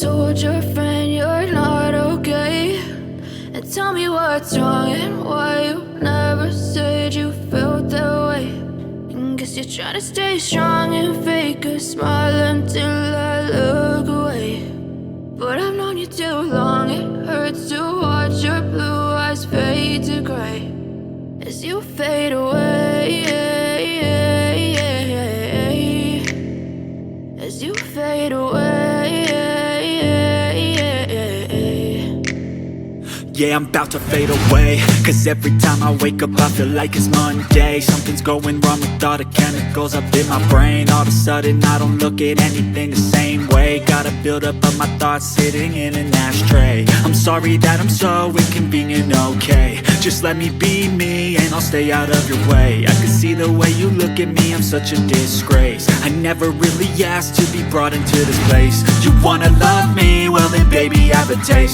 told your friend you're not okay? And tell me what's wrong and why you never said you felt that way. And guess you're trying to stay strong and fake a smile until I look away. But I've known you too long, it hurts to watch your blue eyes fade to gray as you fade away, as you fade away. Yeah, I'm about to fade away, cause every time I wake up I feel like it's Monday. Something's going wrong with all the chemicals up in my brain. All of a sudden I don't look at anything the same way. Gotta build up of my thoughts sitting in an ashtray. I'm sorry that I'm so inconvenient, okay? Just let me be me and I'll stay out of your way. I can see the way you look at me, I'm such a disgrace. I never really asked to be brought into this place. You wanna love me? Well then baby, I have a taste.